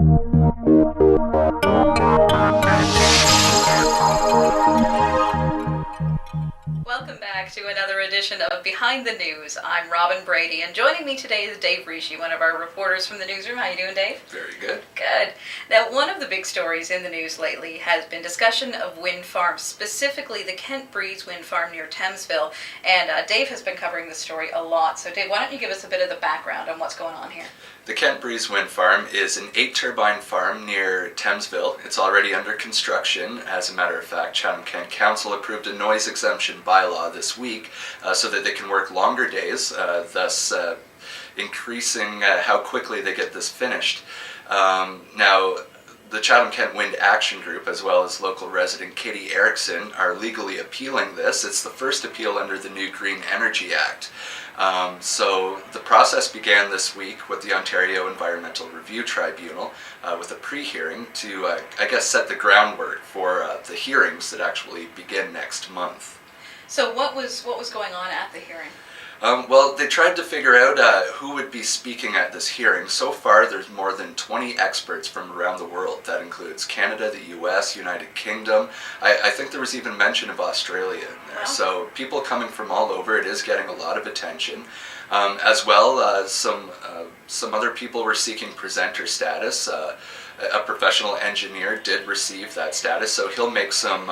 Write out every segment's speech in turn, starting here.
Welcome back to another edition of Behind the News. I'm Robyn Brady, and joining me today is Dave Richie, one of our reporters from the newsroom. How you doing, Dave? Very good. Good. Now, one of the big stories in the news lately has been discussion of wind farms, specifically the Kent Breeze wind farm near Thamesville, and Dave has been covering this story a lot. So, Dave, why don't you give us a bit of the background on what's going on here? The Kent Breeze wind farm is an 8-turbine farm near Thamesville. It's already under construction. As a matter of fact, Chatham-Kent Council approved a noise exemption bylaw this week so that they can work longer days, thus increasing how quickly they get this finished. Now, the Chatham-Kent Wind Action Group, as well as local resident Katie Erickson, are legally appealing this. It's the first appeal under the new Green Energy Act. So the process began this week with the Ontario Environmental Review Tribunal with a pre-hearing to, set the groundwork for the hearings that actually begin next month. So what was going on at the hearing? Well, they tried to figure out who would be speaking at this hearing. So far, there's more than 20 experts from around the world. That includes Canada, the US, United Kingdom. I think there was even mention of Australia in there. Wow. So people coming from all over. It is getting a lot of attention. As well, some other people were seeking presenter status. A professional engineer did receive that status, so he'll make some...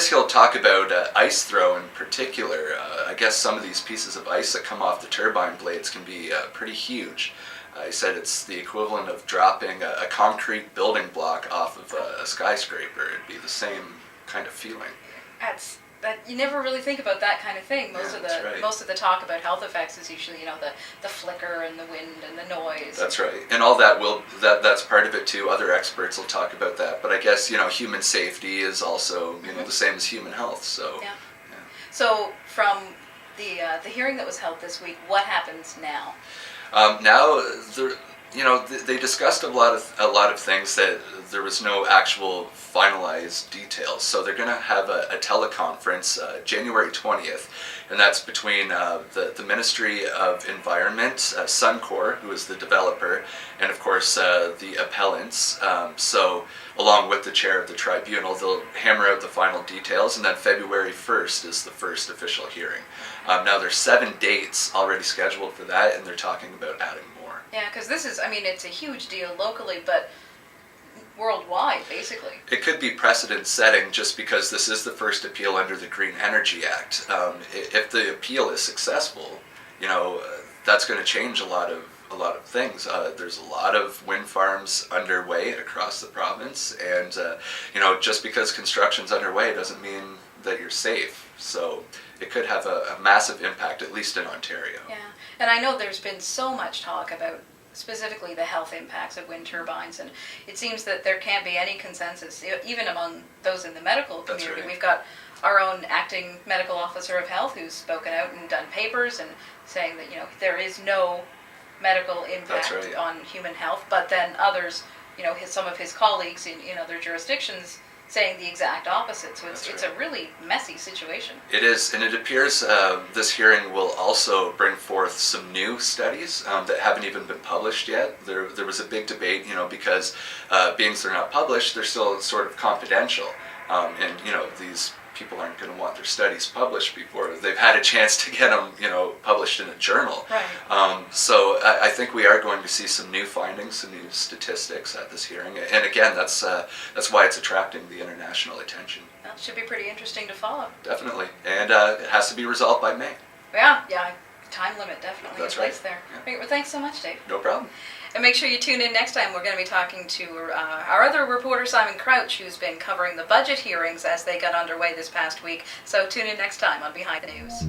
he'll talk about ice throw in particular. I guess some of these pieces of ice that come off the turbine blades can be pretty huge. He said it's the equivalent of dropping a concrete building block off of a skyscraper. It'd be the same kind of feeling. You never really think about that kind of thing. Right. Most of the talk about health effects is usually, the flicker and the wind and the noise. That's right. And all that's part of it too. Other experts will talk about that. But I guess, human safety is also, the same as human health. So yeah. So from the hearing that was held this week, what happens now? They discussed a lot of things that there was no actual finalized details. So they're going to have a teleconference January 20th, and that's between the Ministry of Environment, Suncor, who is the developer, and of course the appellants. So along with the chair of the tribunal, they'll hammer out the final details, and then February 1st is the first official hearing. Now there's 7 dates already scheduled for that, and they're talking about adding more. Yeah, because this is, it's a huge deal locally, but worldwide, basically. It could be precedent setting just because this is the first appeal under the Green Energy Act. If the appeal is successful, that's going to change a lot of things. There's a lot of wind farms underway across the province, and just because construction's underway doesn't mean that you're safe. So it could have a massive impact, at least in Ontario. Yeah, and I know there's been so much talk about specifically the health impacts of wind turbines, and it seems that there can't be any consensus, even among those in the medical community. That's right. We've got our own acting medical officer of health who's spoken out and done papers and saying that there is no medical impact right. on human health, but then others, some of his colleagues in other jurisdictions saying the exact opposite. So it's a really messy situation. It is, and it appears this hearing will also bring forth some new studies that haven't even been published yet. There was a big debate, because being they're not published, they're still sort of confidential, and these people aren't going to want their studies published before they've had a chance to get them, published in a journal. Right. So I think we are going to see some new findings, some new statistics at this hearing, and again, that's why it's attracting the international attention. That should be pretty interesting to follow. Definitely, and it has to be resolved by May. Yeah, time limit definitely That's in place right. there. Yeah. Great, well, thanks so much, Dave. No problem. And make sure you tune in next time. We're going to be talking to our other reporter, Simon Crouch, who's been covering the budget hearings as they got underway this past week. So tune in next time on Behind the News.